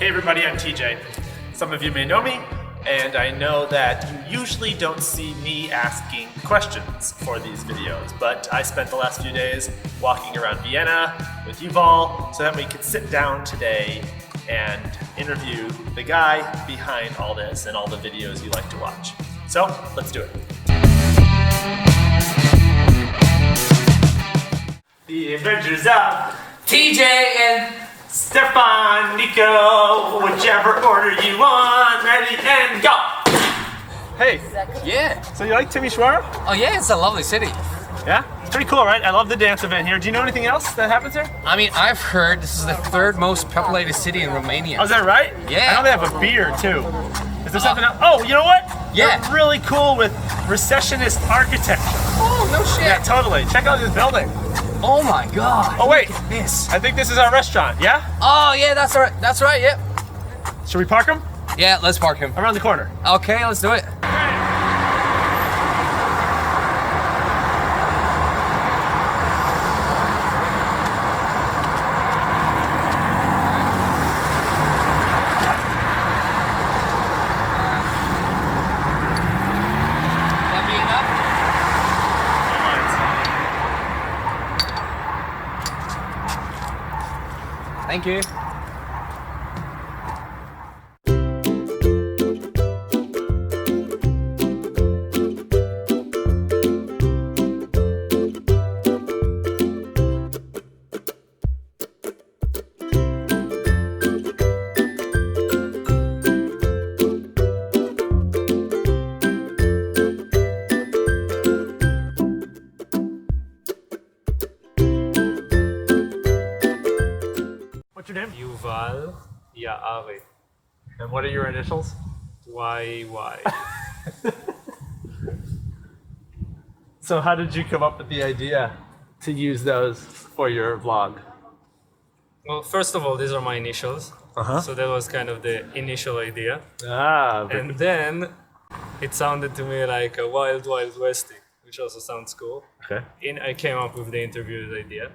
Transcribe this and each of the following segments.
Hey everybody, I'm TJ. Some of you may know me, and I know that you usually don't see me asking questions for these videos, but I spent the last few days walking around Vienna with YY so that we could sit down today and interview the guy behind all this and all the videos you like to watch. So, let's do it. The Avengers of TJ and Stefan, Nico, whichever order you want, ready and go! Hey, yeah. so you like Timișoara? Oh yeah, it's a lovely city. Yeah? It's pretty cool, right? I love the dance event here. Do you know anything else that happens here? I mean, I've heard this is the third most populated city in Romania. Oh, is that right? Yeah. I know they have a beer too. Is there something else? Oh, you know what? Yeah. They're really cool with recessionist architecture. Oh, no shit. Yeah, totally. Check out this building. Oh my god. Oh wait, Look at this. I think this is our restaurant, yeah? Oh yeah, that's right. That's right, yep. Should we park them? Yeah, let's park him. Around the corner. Okay, let's do it. That be enough? Thank you. What's your name? YY And what are your initials? YY. So how did you come up with the idea to use those for your vlog? Well, first of all, these are my initials. Uh-huh. So that was kind of the initial idea. Ah, And then it sounded to me like a YY Westie, which also sounds cool. okay. I came up with the interview's idea.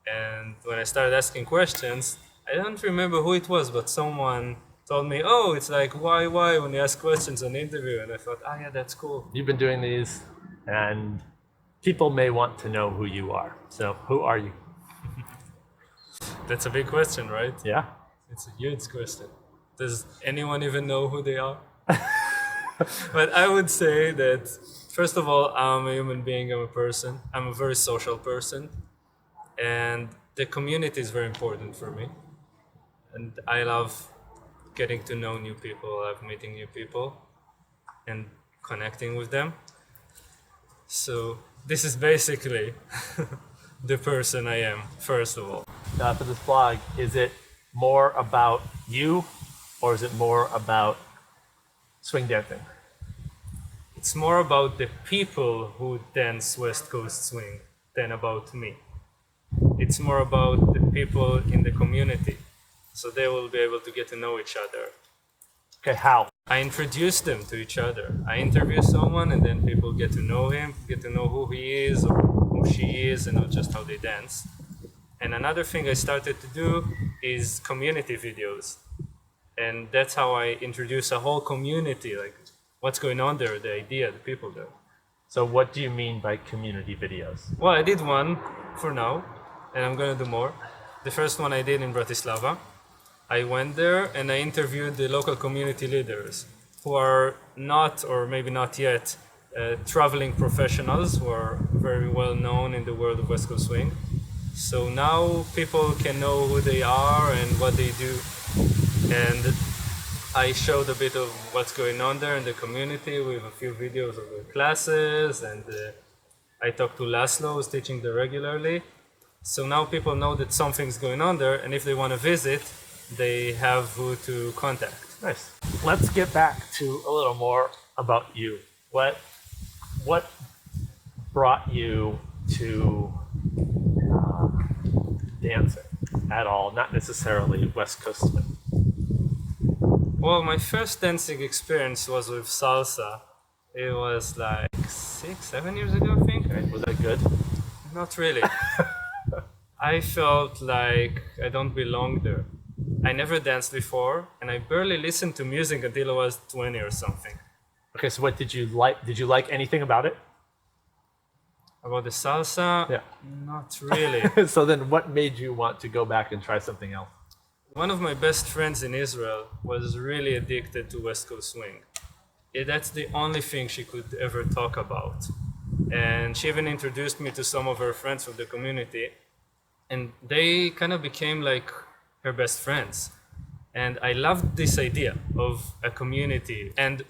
And when I started asking questions, I don't remember who it was, but someone told me, oh, it's like YY when you ask questions on the interview. And I thought, oh yeah, that's cool. You've been doing these, and people may want to know who you are. So who are you? That's a big question, right? Yeah? It's a huge question. Does anyone even know who they are? But I would say that, first of all, I'm a human being, I'm a person. I'm a very social person. And the community is very important for me. And I love getting to know new people, I love meeting new people and connecting with them. So this is basically the person I am, first of all. For this vlog, is it more about you, or is it more about swing dancing? It's more about the people who dance West Coast swing than about me. It's more about the people in the community, so they will be able to get to know each other. Okay, how? I introduce them to each other. I interview someone and then people get to know him, get to know who he is or who she is, and not just how they dance. And another thing I started to do is community videos. And that's how I introduce a whole community, like what's going on there, the idea, the people there. So what do you mean by community videos? Well, I did one for now, and I'm gonna do more. The first one I did in Bratislava. I went there and I interviewed the local community leaders who are not, or maybe not yet, traveling professionals who are very well known in the world of West Coast Swing. So now people can know who they are and what they do. And I showed a bit of what's going on there in the community with a few videos of the classes, and I talked to Laszlo, who's teaching there regularly. So now people know that something's going on there, and if they want to visit, they have who to contact. Nice. Let's get back to a little more about you. What brought you to dancing at all? Not necessarily West Coast swing. Well, my first dancing experience was with salsa. It was like 6-7 years ago, I think. Okay, was that good? Not really. I felt like I don't belong there. I never danced before, and I barely listened to music until I was 20 or something. Okay, so what did you like? Did you like anything about it? About the salsa, Yeah. not really. So then what made you want to go back and try something else? One of my best friends in Israel was really addicted to West Coast swing. That's the only thing she could ever talk about. And she even introduced me to some of her friends from the community, and they kind of became like her best friends. And I loved this idea of a community. And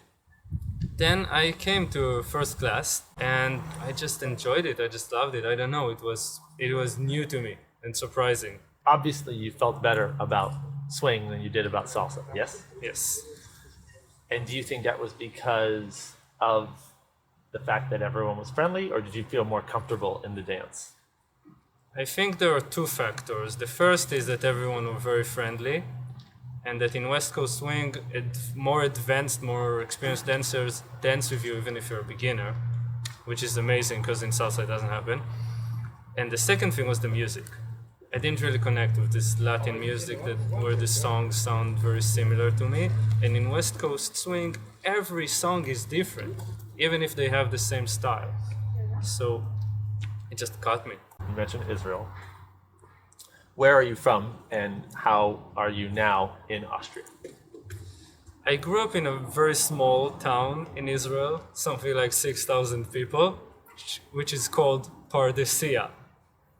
then I came to first class, and I just enjoyed it. I just loved it. I don't know. It was new to me and surprising. Obviously, you felt better about swing than you did about salsa, yes? Yes. And do you think that was because of the fact that everyone was friendly, or did you feel more comfortable in the dance? I think there are two factors. The first is that everyone were very friendly, and that in West Coast swing, more advanced, more experienced dancers dance with you even if you're a beginner, which is amazing because in salsa it doesn't happen. And the second thing was the music. I didn't really connect with this Latin music where the songs sound very similar to me. And in West Coast swing, every song is different, even if they have the same style. So it just caught me. You mentioned Israel. Where are you from, and how are you now in Austria? I grew up in a very small town in Israel, something like 6,000 people, which is called Pardesia.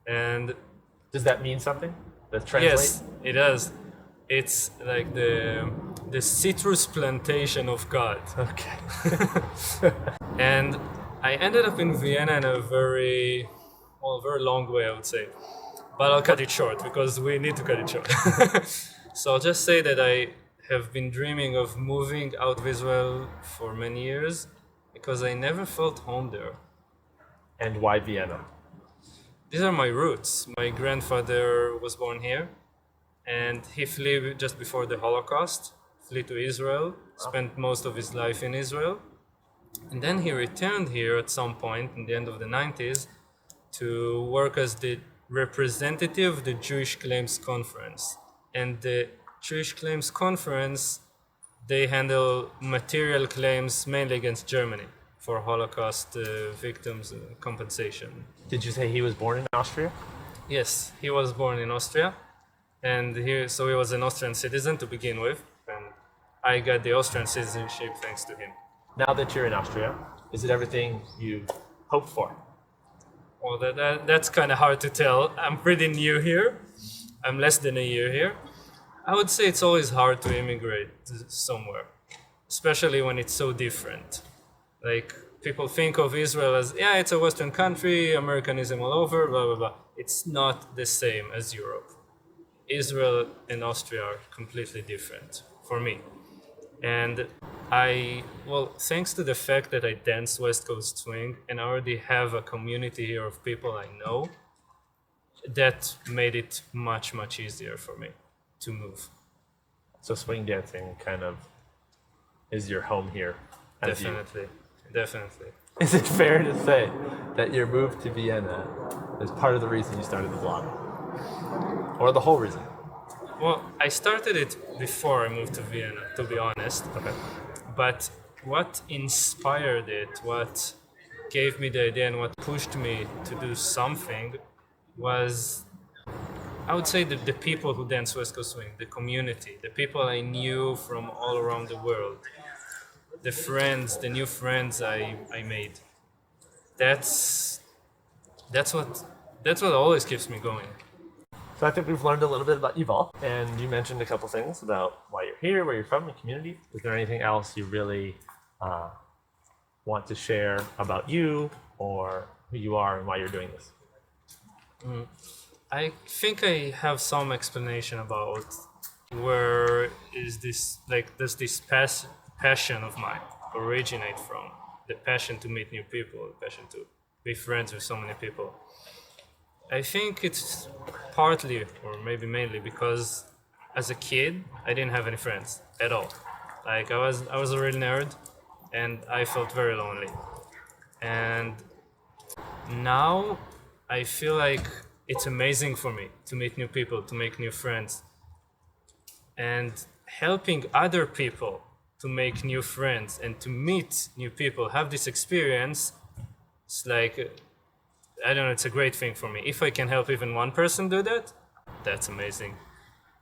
And Does that mean something? Does translate? yes, it does. It's like the citrus plantation of God. Okay. And I ended up in Vienna in a very long way, I would say. But I'll cut it short because we need to cut it short. So I'll just say that I have been dreaming of moving out of Israel for many years because I never felt home there. And why Vienna? These are my roots. My grandfather was born here, and he fled just before the Holocaust, fled to Israel, spent most of his life in Israel, and then he returned here at some point in the end of the 90s to work as the representative of the Jewish Claims Conference. And the Jewish Claims Conference, they handle material claims mainly against Germany for Holocaust victims compensation. Did you say he was born in Austria? Yes, he was born in Austria, and so he was an Austrian citizen to begin with, and I got the Austrian citizenship thanks to him. Now that you're in Austria, is it everything you hoped for? Well, that's kind of hard to tell. I'm pretty new here. I'm less than a year here. I would say it's always hard to immigrate somewhere, especially when it's so different. Like, people think of Israel as, yeah, it's a Western country, Americanism all over, blah, blah, blah. It's not the same as Europe. Israel and Austria are completely different for me. And thanks to the fact that I dance West Coast swing and I already have a community here of people I know, that made it much, much easier for me to move. So swing dancing kind of is your home here. Definitely. Is it fair to say that your move to Vienna is part of the reason you started the blog? Or the whole reason? Well, I started it before I moved to Vienna, to be honest. Okay. But what inspired it, what gave me the idea and what pushed me to do something was, I would say, the people who dance West Coast swing, the community, the people I knew from all around the world, the new friends I made. That's what always keeps me going. So I think we've learned a little bit about Yuval, and you mentioned a couple things about why you're here, where you're from, the community. Is there anything else you really want to share about you or who you are and why you're doing this? I think I have some explanation about where does this passion of mine originate from? The passion to meet new people, the passion to be friends with so many people. I think it's partly, or maybe mainly, because as a kid, I didn't have any friends at all. Like, I was a real nerd, and I felt very lonely. And now I feel like it's amazing for me to meet new people, to make new friends. and helping other people to make new friends and to meet new people, have this experience, it's like, I don't know, it's a great thing for me. If I can help even one person do that, that's amazing.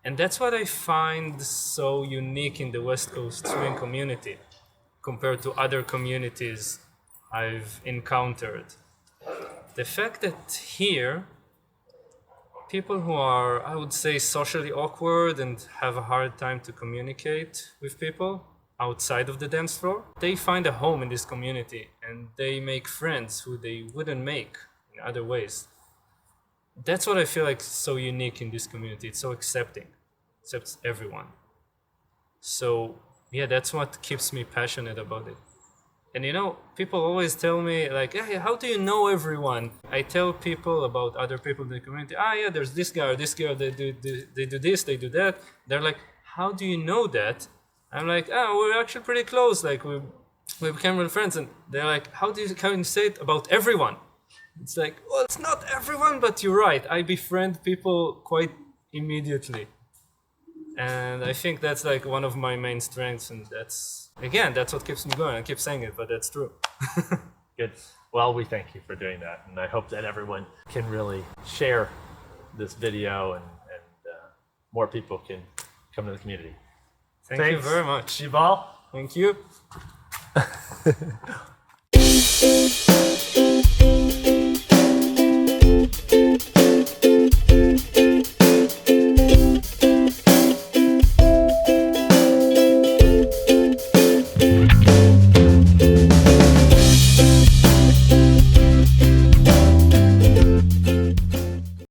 And that's what I find so unique in the West Coast swimming community compared to other communities I've encountered. The fact that here, people who are, I would say, socially awkward and have a hard time to communicate with people outside of the dance floor, they find a home in this community and they make friends who they wouldn't make in other ways. That's what I feel like so unique in this community. It's so accepting, accepts everyone. So yeah, that's what keeps me passionate about it. And you know, people always tell me like, hey, how do you know everyone? I tell people about other people in the community, yeah, there's this guy or this girl, they do this, they do that. They're like, how do you know that? I'm like, we're actually pretty close, like we became real friends. And they're like, how do you kind of say it about everyone? It's like, well, it's not everyone, but you're right. I befriend people quite immediately. And I think that's like one of my main strengths, and that's what keeps me going. I keep saying it, but that's true. Good. Well, we thank you for doing that, and I hope that everyone can really share this video and more people can come to the community. Thank you very much. Yuval. Thank you.